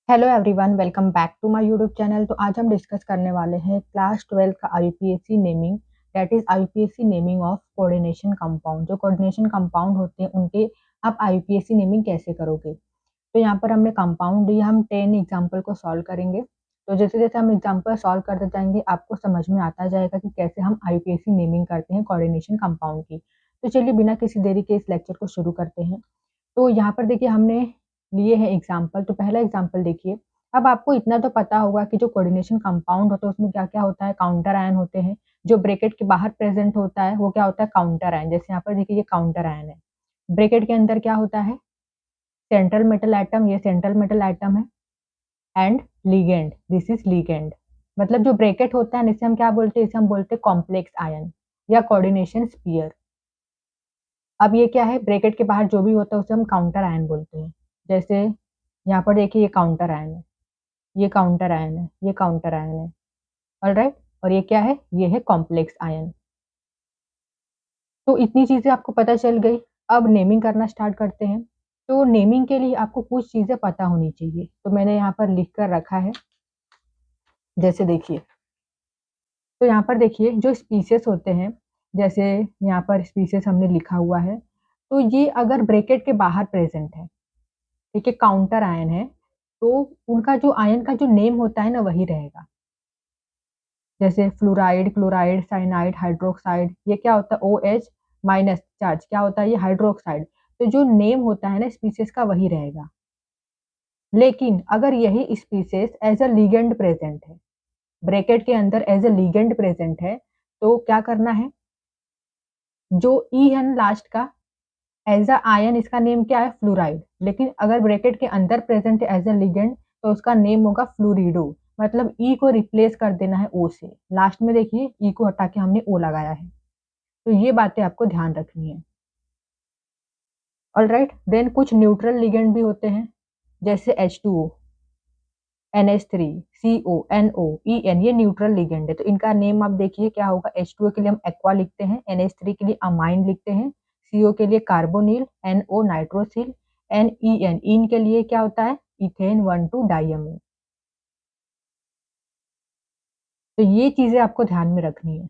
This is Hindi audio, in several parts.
Hello everyone, welcome back to my YouTube channel. तो आज हम डिस्कस करने वाले हैं क्लास 12 का IUPAC naming, that is IUPAC naming of coordination compound. जो कोऑर्डिनेशन कंपाउंड होते हैं उनके आप आईयूपीएसी नेमिंग कैसे करोगे। तो यहाँ पर हमने कंपाउंड दिया, हम 10 एग्जाम्पल को सॉल्व करेंगे। तो जैसे जैसे हम एग्जाम्पल सॉल्व करते जाएंगे आपको समझ में आता जाएगा कि कैसे हम आईयूपीएसी नेमिंग करते हैं कोऑर्डिनेशन कंपाउंड की। तो चलिए बिना किसी देरी के इस लेक्चर को शुरू करते हैं। तो यहाँ पर देखिए हमने लिए हैं एग्जाम्पल। तो पहला एग्जाम्पल देखिए। अब आपको इतना तो पता होगा कि जो कोऑर्डिनेशन कंपाउंड होता है उसमें क्या क्या होता है, काउंटर आयन होते हैं। जो ब्रैकेट के बाहर प्रेजेंट होता है वो क्या होता है, काउंटर आयन। जैसे यहाँ पर देखिए ये काउंटर आयन है। ब्रैकेट के अंदर क्या होता है, सेंट्रल मेटल एटम, ये सेंट्रल मेटल एटम है। And ligand, this is ligand. मतलब जो ब्रैकेट होता है इसे हम क्या बोलते हैं, इसे हम बोलते हैं कॉम्प्लेक्स आयन या कोऑर्डिनेशन स्फीयर। अब ये क्या है, ब्रैकेट के बाहर जो भी होता है उसे हम काउंटर आयन बोलते हैं। जैसे यहाँ पर देखिए ये काउंटर आयन है, ये काउंटर आयन है, ये काउंटर आयन है। ऑलराइट। और ये क्या है, ये है कॉम्प्लेक्स आयन। तो इतनी चीजें आपको पता चल गई। अब नेमिंग करना स्टार्ट करते हैं। तो नेमिंग के लिए आपको कुछ चीजें पता होनी चाहिए, तो मैंने यहाँ पर लिख कर रखा है। जैसे देखिए, तो यहाँ पर देखिए जो स्पीसीज होते हैं, जैसे यहाँ पर स्पीसीज हमने लिखा हुआ है। तो ये अगर ब्रैकेट के बाहर प्रेजेंट है, ठीक है, काउंटर आयन है, तो उनका जो आयन का जो नेम होता है ना वही रहेगा। जैसे फ्लोराइड, क्लोराइड, साइनाइड, हाइड्रोक्साइड, ये क्या होता है, OH माइनस चार्ज, क्या होता है ये हाइड्रोक्साइड। तो जो नेम होता है ना स्पीसीज का वही रहेगा। लेकिन अगर यही species as a ligand present है, ब्रैकेट के अंदर एज अ लिगेंड प्रेजेंट है, तो क्या करना है, जो ई है लास्ट का, एज अ आयन इसका नेम क्या है, फ्लोराइड। लेकिन अगर ब्रैकेट के अंदर प्रेजेंट है एज अ लिगेंड तो उसका नेम होगा फ्लोरिडो। मतलब ई को रिप्लेस कर देना है ओ से। लास्ट में देखिए ई को हटा के हमने ओ लगाया है। तो ये बातें आपको ध्यान रखनी है। ऑलराइट, देन कुछ न्यूट्रल लिगेंड भी होते हैं, जैसे H2O, NH3, CO, NO, EN, ये न्यूट्रल लिगेंड है। तो इनका नेम आप देखिए क्या होगा, H2O के लिए हम एक्वा लिखते हैं, NH3 के लिए अमाइन लिखते हैं, CO के लिए कार्बोनिल, NO नाइट्रोसिल, NEN, इन के लिए क्या होता है, इथेन 1,2 डाइअमीन। तो ये चीजें आपको ध्यान में रखनी है।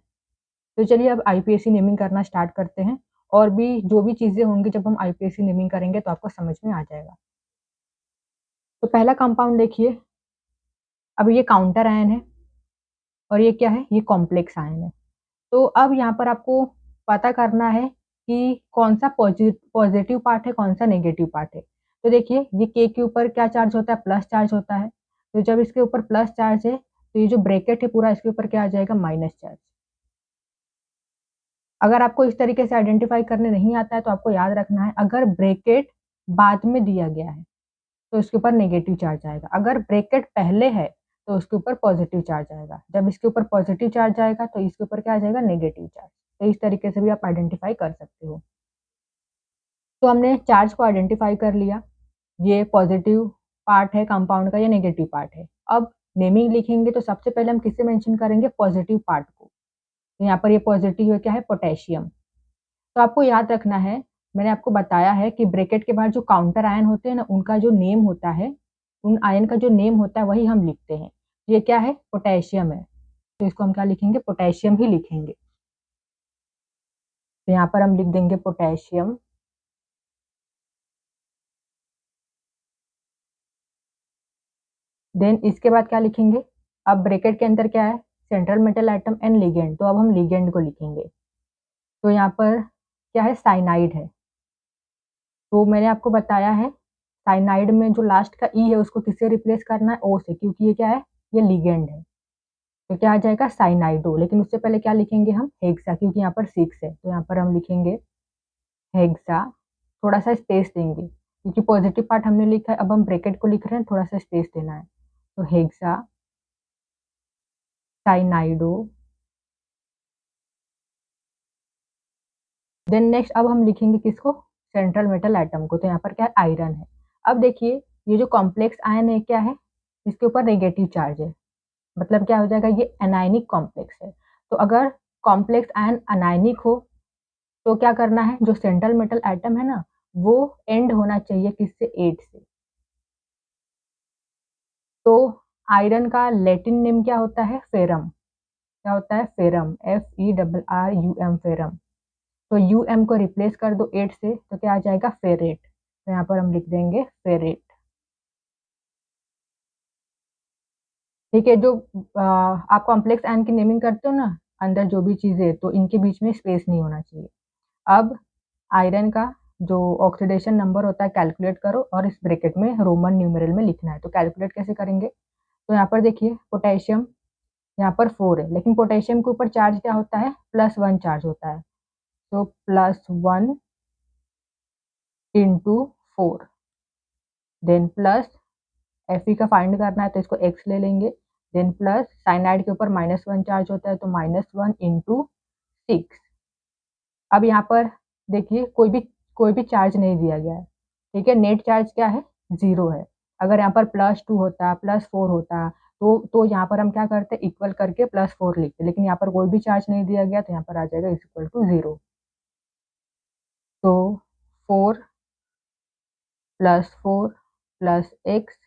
तो चलिए अब आईपीएसी नेमिंग करना स्टार्ट करते हैं। और भी जो भी चीजें होंगी जब हम आईपीएसी नेमिंग करेंगे तो आपको समझ में आ जाएगा। तो पहला कंपाउंड देखिए। अब ये काउंटर आयन है और ये क्या है, ये कॉम्प्लेक्स आयन है। तो अब यहाँ पर आपको पता करना है कि कौन सा पॉजिटिव पार्ट है, कौन सा नेगेटिव पार्ट है। तो देखिए ये के ऊपर क्या चार्ज होता है, प्लस चार्ज होता है। तो जब इसके ऊपर प्लस चार्ज है तो ये जो ब्रैकेट है पूरा इसके ऊपर क्या आ जाएगा, माइनस चार्ज। अगर आपको इस तरीके से आइडेंटिफाई करने नहीं आता है तो आपको याद रखना है, अगर ब्रैकेट बाद में दिया गया है तो इसके ऊपर नेगेटिव चार्ज आएगा, अगर ब्रैकेट पहले है तो उसके ऊपर पॉजिटिव चार्ज आएगा, जब इसके ऊपर पॉजिटिव चार्ज आएगा तो इसके ऊपर क्या आ जाएगा, नेगेटिव चार्ज। तो इस तरीके से भी आप आइडेंटिफाई कर सकते हो। तो हमने चार्ज को आइडेंटिफाई कर लिया, ये पॉजिटिव पार्ट है कंपाउंड का, ये नेगेटिव पार्ट है। अब नेमिंग लिखेंगे तो सबसे पहले हम किससे मेंशन करेंगे, पॉजिटिव पार्ट को। तो यहाँ पर ये पॉजिटिव है, क्या है, पोटेशियम। तो आपको याद रखना है, मैंने आपको बताया है कि ब्रैकेट के बाहर जो काउंटर आयन होते हैं ना उनका जो नेम होता है, उन आयन का जो नेम होता है वही हम लिखते हैं। ये क्या है, पोटेशियम है, तो इसको हम क्या लिखेंगे, पोटेशियम ही लिखेंगे। तो यहाँ पर हम लिख देंगे पोटेशियम। देन इसके बाद क्या लिखेंगे, अब ब्रैकेट के अंदर क्या है, central metal atom and ligand, तो अब हम लिगेंड को लिखेंगे। तो यहाँ पर क्या है, साइनाइड है। तो मैंने आपको बताया है साइनाइड में जो लास्ट का ई है उसको किससे रिप्लेस करना है, ओ से, क्योंकि ये क्या है, ये लिगेंड है। तो क्या आ जाएगा, साइनाइडो। लेकिन उससे पहले क्या लिखेंगे हम, हेक्सा, क्योंकि यहाँ पर 6 है तो यहाँ पर हम लिखेंगे हेक्सा। थोड़ा सा स्पेस देंगे क्योंकि पॉजिटिव पार्ट हमने लिखा है, अब हम ब्रैकेट को लिख रहे हैं, थोड़ा सा स्पेस देना है। तो हेक्सा साइनाइडो। देन नेक्स्ट अब हम लिखेंगे किसको, सेंट्रल मेटल एटम को। तो यहाँ पर क्या है, आयरन है। अब देखिए ये जो कॉम्प्लेक्स आयन है क्या है, इसके ऊपर नेगेटिव चार्ज है, मतलब क्या हो जाएगा, ये एनायनिक कॉम्प्लेक्स है। तो अगर कॉम्प्लेक्स आयन अनायनिक हो तो क्या करना है, जो सेंट्रल मेटल एटम है ना वो एंड होना चाहिए किससे, 8 से। तो आयरन का लैटिन नेम क्या होता है? फेरम। क्या होता है? Ferrum, FERRUM, ferrum. तो यूएम को रिप्लेस कर दो 8 से, तो क्या आ जाएगा? फेरेट। तो यहाँ पर हम लिख देंगे फेरेट। ठीक है, जो आप कॉम्प्लेक्स आयन की नेमिंग करते हो ना, अंदर जो भी चीजें, तो इनके बीच में स्पेस नहीं होना चाहिए। अब आयरन का जो ऑक्सीडेशन नंबर होता है कैलकुलेट करो और इस ब्रैकेट में रोमन न्यूमेरल में लिखना है। तो कैलकुलेट कैसे करेंगे? तो यहाँ पर देखिए पोटेशियम यहाँ पर 4 है, लेकिन पोटेशियम के ऊपर चार्ज क्या होता है? +1 चार्ज होता है। तो +1 इंटू 4, देन प्लस Fe का फाइंड करना है तो इसको x ले लेंगे, देन प्लस साइनाइड के ऊपर -1 चार्ज होता है तो -1 इंटू 6। अब यहाँ पर देखिए कोई भी चार्ज नहीं दिया गया है। ठीक है, नेट चार्ज क्या है? 0 है। अगर यहाँ पर +2 होता, +4 होता, तो यहाँ पर हम क्या करते? इक्वल करके +4 लिखते, लेकिन यहाँ पर कोई भी चार्ज नहीं दिया गया तो यहाँ पर आ जाएगा इज इक्वल टू 0। तो 4 +4 plus x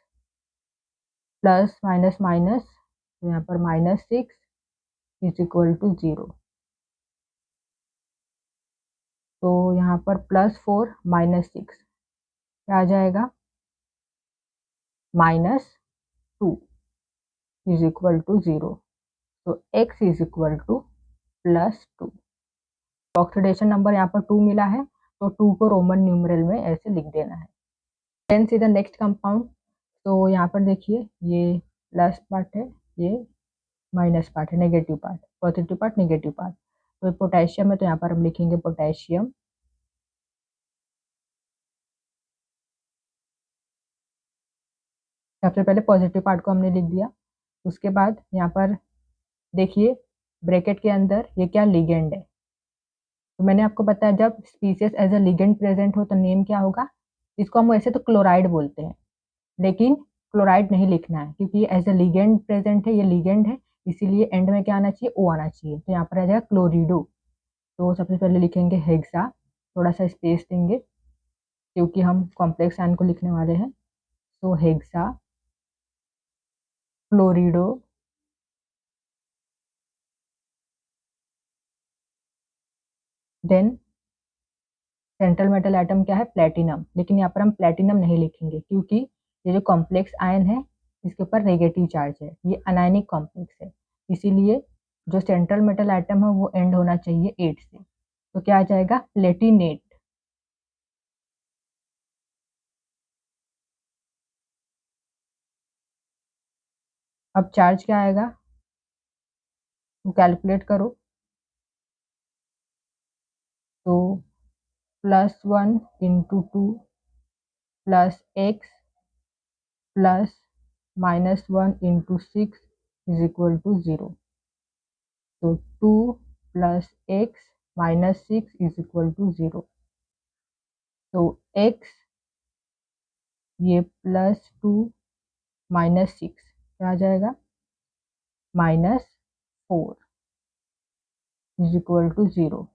plus minus minus, तो यहाँ पर -6 इज इक्वल टू 0। तो यहाँ पर +4 -6 क्या आ जाएगा? -2 इज इक्वल टू 0। तो x is equal to +2। Oxidation number यहाँ पर 2 मिला है, तो 2 को रोमन न्यूमेरल में ऐसे लिख देना है। Then see the next compound. तो यहाँ पर देखिए ये प्लस पार्ट है, ये माइनस पार्ट है, negative part, positive part, negative part. तो पोटेशियम है तो यहाँ पर हम लिखेंगे पोटेशियम। सबसे पहले पॉजिटिव पार्ट को हमने लिख दिया। उसके बाद यहाँ पर देखिए ब्रैकेट के अंदर ये क्या? लिगेंड है। तो मैंने आपको बताया जब species as a ligand present हो तो नेम क्या होगा? इसको हम वैसे तो क्लोराइड बोलते हैं, लेकिन क्लोराइड नहीं लिखना है क्योंकि ये एज अ लिगेंड प्रेजेंट है, ये लिगेंड है, इसीलिए एंड में क्या आना चाहिए? ओ आना चाहिए। तो यहाँ पर आ जाएगा क्लोरिडो। तो सबसे पहले लिखेंगे हेक्सा, थोड़ा सा स्पेस देंगे क्योंकि हम कॉम्प्लेक्स आयन को लिखने वाले हैं। तो hexa chlorido, then central metal atom क्या है? प्लेटिनम। लेकिन यहाँ पर हम प्लेटिनम नहीं लिखेंगे क्योंकि ये जो कॉम्प्लेक्स आयन है इसके ऊपर नेगेटिव चार्ज है, ये अनायनिक कॉम्प्लेक्स है, इसीलिए जो सेंट्रल मेटल एटम है वो एंड होना चाहिए 8 से। तो क्या आ जाएगा? प्लेटिनेट। अब चार्ज क्या आएगा? तो कैलकुलेट करो। तो +1 into 2 plus x plus -1 into 6 is equal to 0। तो 2 plus x -6 is equal to 0। तो x, ये +2 -6 क्या आ जाएगा? -4 इज इक्वल टू 0।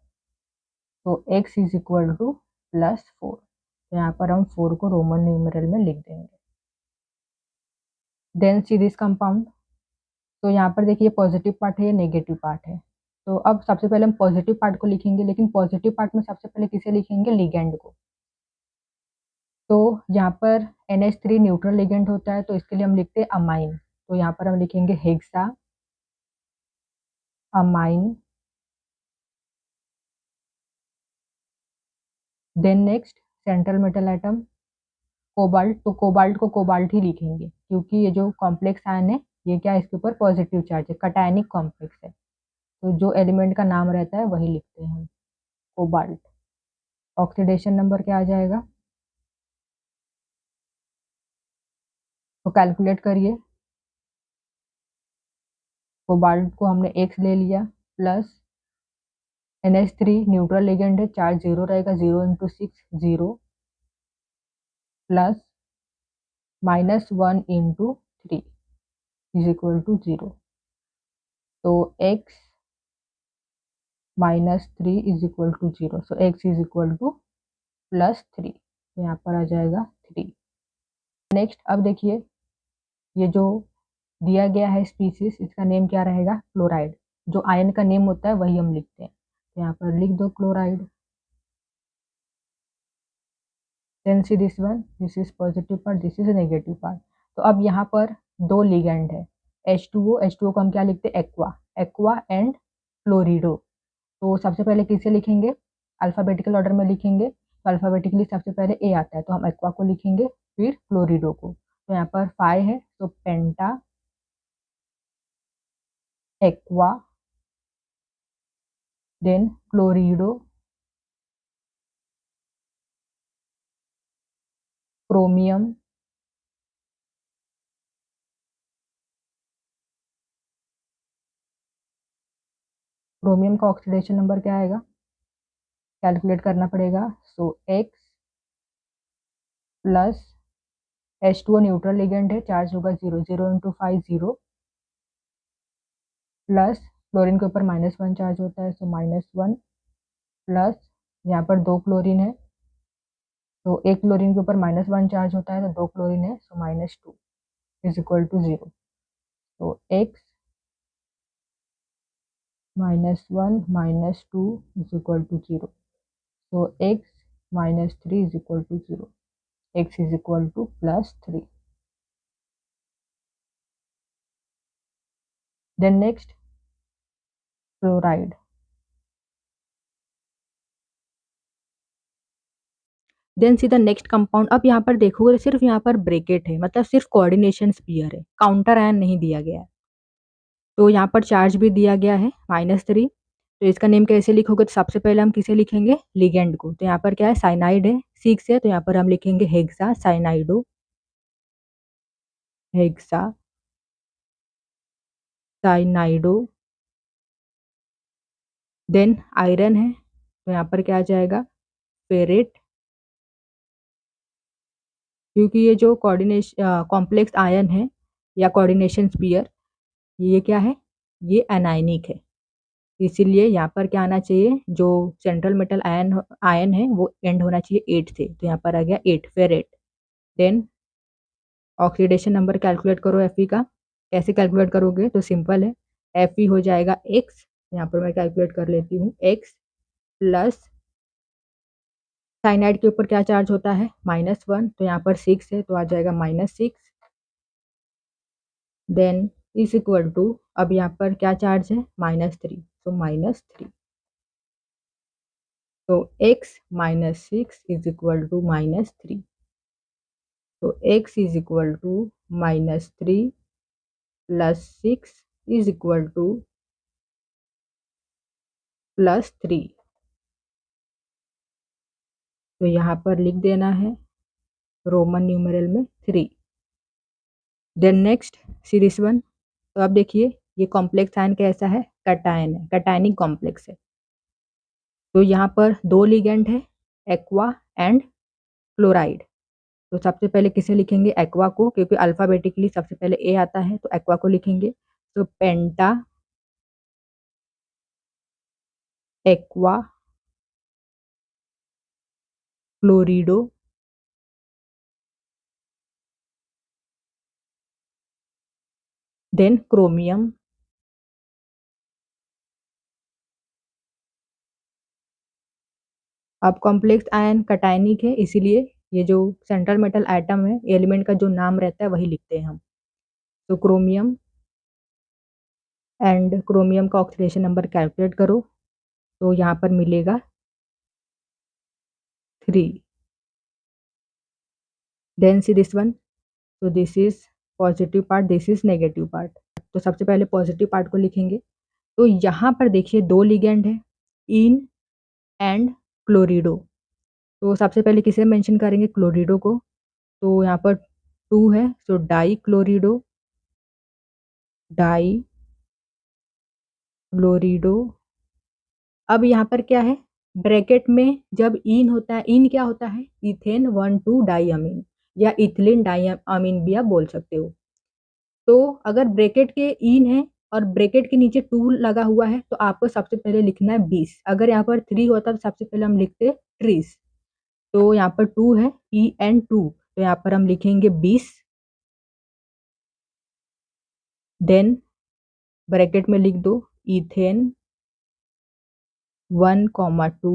तो x इज इक्वल टू +4। तो यहाँ पर हम 4 को रोमन न्यूमेरल में लिख देंगे। Then see this compound. तो यहाँ पर देखिए पॉजिटिव पार्ट है, ये नेगेटिव पार्ट है। तो अब सबसे पहले हम पॉजिटिव पार्ट को लिखेंगे, लेकिन पॉजिटिव पार्ट में सबसे पहले किसे लिखेंगे? लिगेंड को। तो यहाँ पर NH3 न्यूट्रल लिगेंड होता है, तो इसके लिए हम लिखते हैं अमाइन। तो यहाँ पर हम लिखेंगे hexa amine. Then next central metal atom cobalt. तो कोबाल्ट को कोबाल्ट ही लिखेंगे क्योंकि ये जो कॉम्प्लेक्स आयन है ये क्या है? इसके ऊपर पॉजिटिव चार्ज है, कटायनिक कॉम्प्लेक्स है, तो जो एलिमेंट का नाम रहता है वही लिखते हैं हम, कोबाल्ट। ऑक्सीडेशन नंबर क्या आ जाएगा? तो कैलकुलेट करिए। कोबाल्ट को हमने x ले लिया, प्लस NH3 न्यूट्रल लिगेंड है, चार्ज 0 रहेगा, 0 into 6 0, plus -1 into 3 is equal to 0। तो x -3 is equal to 0। So x is equal to +3। तो यहाँ पर आ जाएगा 3। नेक्स्ट अब देखिए ये जो दिया गया है स्पीसीज, इसका नेम क्या रहेगा? क्लोराइड। जो आयन का नेम होता है वही हम लिखते हैं, तो यहाँ पर लिख दो chloride. Then see this one, this is positive part, this is negative part. तो अब यहाँ पर दो लिगेंड है, H2O को हम क्या लिखते हैं? एक्वा। Aqua and chlorido. तो सबसे पहले किसे लिखेंगे? अल्फाबेटिकल ऑर्डर में लिखेंगे, तो अल्फाबेटिकली सबसे पहले ए आता है, तो हम एक्वा को लिखेंगे, फिर क्लोरिडो को। तो यहाँ पर 5 है, तो penta aqua, then chlorido, chromium, chromium का ऑक्सीडेशन नंबर क्या आएगा? कैलकुलेट करना पड़ेगा। So x plus H2O neutral ligand है, चार्ज होगा 0, 0 इंटू 5 0, प्लस क्लोरीन के ऊपर -1 चार्ज होता है, सो -1, प्लस यहाँ पर दो क्लोरीन है, तो एक क्लोरीन के ऊपर -1 चार्ज होता है, तो दो क्लोरीन है, सो -2 इज इक्वल टू 0। तो x -1 -2 is equal to 0। So x -3 is equal to 0. X is equal to +3. Then next, chloride. Then see the next compound. अब यहाँ पर देखोगे सिर्फ यहाँ पर ब्रेकेट है, मतलब सिर्फ कोऑर्डिनेशन स्पीयर है, काउंटर आयन नहीं दिया गया है। तो यहाँ पर चार्ज भी दिया गया है -3। तो इसका नेम कैसे लिखोगे? तो सबसे पहले हम किसे लिखेंगे? लिगेंड को। तो यहाँ पर क्या है? साइनाइड है, 6 है, तो यहाँ पर हम लिखेंगे हेक्सा साइनाइडो, हेक्सा साइनाइडो। देन आयरन है, तो यहाँ पर क्या आ जाएगा? फेरेट। क्योंकि ये जो कोऑर्डिनेशन कॉम्प्लेक्स आयन है या कोऑर्डिनेशन स्पीयर, ये क्या है? ये एनायनिक है, इसीलिए यहाँ पर क्या आना चाहिए? जो सेंट्रल मेटल आयन आयन है वो एंड होना चाहिए 8 से, तो यहाँ पर आ गया 8 ferrate. Then oxidation number calculate करो Fe का। कैसे कैलकुलेट करोगे? तो सिंपल है, Fe हो जाएगा x, यहाँ पर मैं कैलकुलेट कर लेती हूँ, x प्लस साइनाइड के ऊपर क्या चार्ज होता है? -1, तो यहाँ पर 6 है, तो आ जाएगा -6। देन इज इक्वल टू, अब यहाँ पर क्या चार्ज है? -3, तो -3। तो x -6 इज इक्वल टू -3। तो x is equal to -3 plus 6 is equal to +3। तो यहाँ पर लिख देना है रोमन न्यूमेरल में 3। Then next series 1। तो अब देखिए ये कॉम्प्लेक्स आयन कैसा है? कैटायन है, कैटायनिक कॉम्प्लेक्स है। तो यहाँ पर दो लिगेंड है, एक्वा एंड क्लोराइड। तो सबसे पहले किसे लिखेंगे? एक्वा को, क्योंकि अल्फाबेटिकली सबसे पहले ए आता है, तो एक्वा को लिखेंगे। तो पेंटा एक्वा क्लोरिडो, देन क्रोमियम, अब कॉम्प्लेक्स आयन कैटायनिक है, इसीलिए ये जो सेंट्रल मेटल एटम है, एलिमेंट का जो नाम रहता है वही लिखते हैं हम। तो क्रोमियम, एंड क्रोमियम का ऑक्सीडेशन नंबर कैलकुलेट करो, तो यहाँ पर मिलेगा 3। देन सी दिस वन, तो this is positive part, this is negative part. तो सबसे पहले पॉजिटिव पार्ट को लिखेंगे। तो यहाँ पर देखिए दो लिगेंड है, इन एंड क्लोरिडो। तो सबसे पहले किसे मेंशन करेंगे? क्लोरिडो को। तो यहाँ पर 2 है, तो डाई क्लोरिडो, डाई क्लोरिडो। अब यहाँ पर क्या है? ब्रैकेट में जब इन होता है, इन क्या होता है? इथेन 1,2 डाईअमीन या इथिलीन डाईअमीन भी आप बोल सकते हो। तो अगर ब्रैकेट के इन है और ब्रैकेट के नीचे 2 लगा हुआ है, तो आपको सबसे पहले लिखना है 20। अगर यहाँ पर 3 होता तो सबसे पहले हम लिखते ट्रीज। तो यहाँ पर 2 है, E एंड 2, तो यहाँ पर हम लिखेंगे 20। देन ब्रैकेट में लिख दो ethane 1,2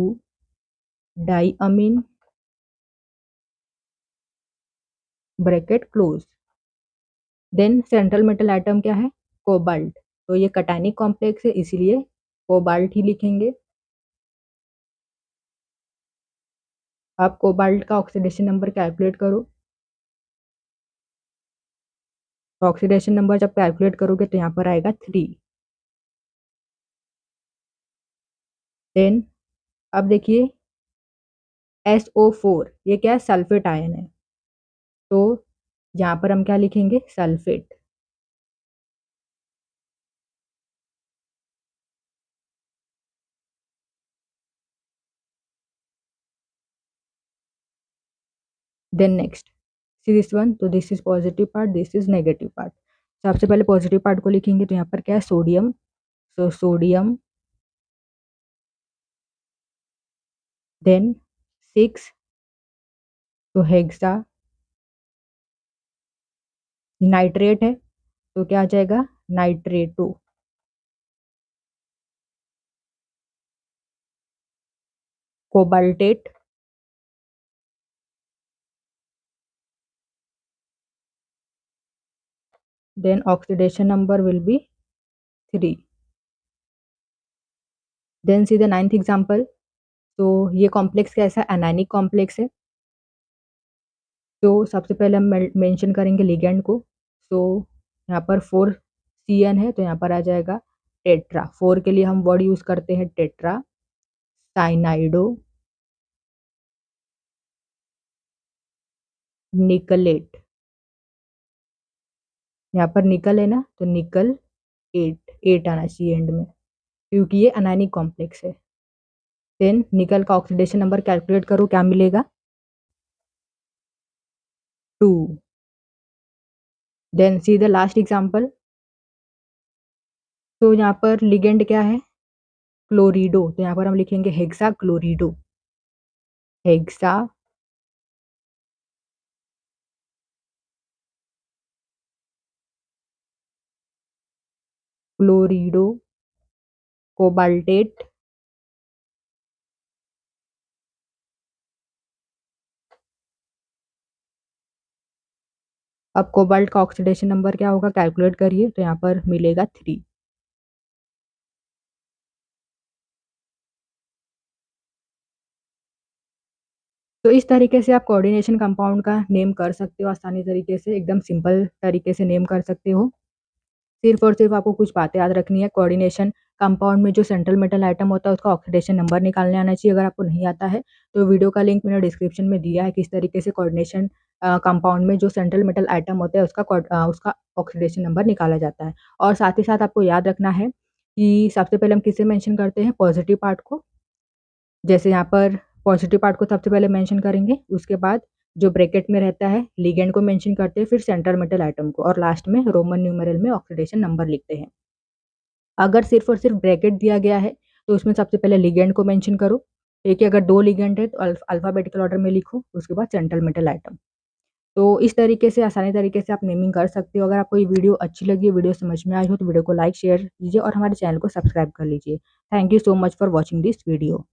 diamine bracket close. Then central metal item क्या है? कोबाल्ट। तो ये कैटायनिक कॉम्प्लेक्स है इसलिए कोबाल्ट ही लिखेंगे। आप कोबाल्ट का ऑक्सीडेशन नंबर कैलकुलेट करो। तो ऑक्सीडेशन नंबर जब कैलकुलेट करोगे तो यहाँ पर आएगा 3। देन अब देखिए SO4 ये क्या है? सल्फेट आयन है। तो यहाँ पर हम क्या लिखेंगे? Sulphate. Then next see this one, तो this is positive part, this is negative part. सबसे पहले पॉजिटिव पार्ट को लिखेंगे तो यहाँ पर क्या है? सोडियम। So sodium. देन 6 तो हेक्सा। नाइट्रेट है तो क्या आ जाएगा? Nitrato. Cobaltate. Then oxidation number will be 3। Then see the 9th example. तो ये कॉम्प्लेक्स कैसा है? एनायनिक कॉम्प्लेक्स है। तो सबसे पहले हम मेंशन करेंगे लिगेंड को। तो यहाँ पर 4 CN है तो यहाँ पर आ जाएगा टेट्रा। 4 के लिए हम वर्ड यूज करते हैं टेट्रा साइनाइडो निकलेट। यहाँ पर निकल है ना तो निकल 8 आना चाहिए एंड में, क्योंकि ये अनायनिक कॉम्प्लेक्स है। देन निकल का ऑक्सीडेशन नंबर कैलकुलेट करो, क्या मिलेगा? 2। Then see the last example. तो यहाँ पर लिगेंड क्या है? क्लोरिडो। तो यहाँ पर हम लिखेंगे hexa chlorido. Hexa chlorido cobaltate. अब कोबाल्ट का ऑक्सीडेशन नंबर क्या होगा? कैलकुलेट करिए तो यहाँ पर मिलेगा 3। तो इस तरीके से आप कोऑर्डिनेशन कंपाउंड का नेम कर सकते हो आसानी तरीके से, एकदम सिंपल तरीके से नेम कर सकते हो। सिर्फ और सिर्फ आपको कुछ बातें याद रखनी है। कोऑर्डिनेशन कंपाउंड में जो सेंट्रल मेटल आइटम होता है उसका ऑक्सीडेशन नंबर निकालने आना चाहिए। अगर आपको नहीं आता है तो वीडियो का लिंक मैंने डिस्क्रिप्शन में दिया है, किस तरीके से कोऑर्डिनेशन कंपाउंड में जो सेंट्रल मेटल आइटम होता है उसका ऑक्सीडेशन नंबर निकाला जाता है। और साथ ही साथ आपको याद रखना है कि सबसे पहले हम किसे मेंशन करते हैं? पॉजिटिव पार्ट को। जैसे यहाँ पर पॉजिटिव पार्ट को सबसे पहले मेंशन करेंगे, उसके बाद जो ब्रैकेट में रहता है लिगेंड को मेंशन करते हैं, फिर सेंट्रल मेटल आइटम को, और लास्ट में रोमन न्यूमेरल में ऑक्सीडेशन नंबर लिखते हैं। अगर सिर्फ और सिर्फ ब्रैकेट दिया गया है तो उसमें सबसे पहले लिगेंड को मेंशन करो। ठीक है, अगर 2 लिगेंड है तो अल्फाबेटिकल ऑर्डर में लिखो, उसके बाद सेंट्रल मेटल आइटम। तो इस तरीके से आसानी तरीके से आप नेमिंग कर सकते हो। अगर आपको ये वीडियो अच्छी लगी, वीडियो समझ में आई हो तो वीडियो को लाइक शेयर कीजिए और हमारे चैनल को सब्सक्राइब कर लीजिए। Thank you so much for watching this video.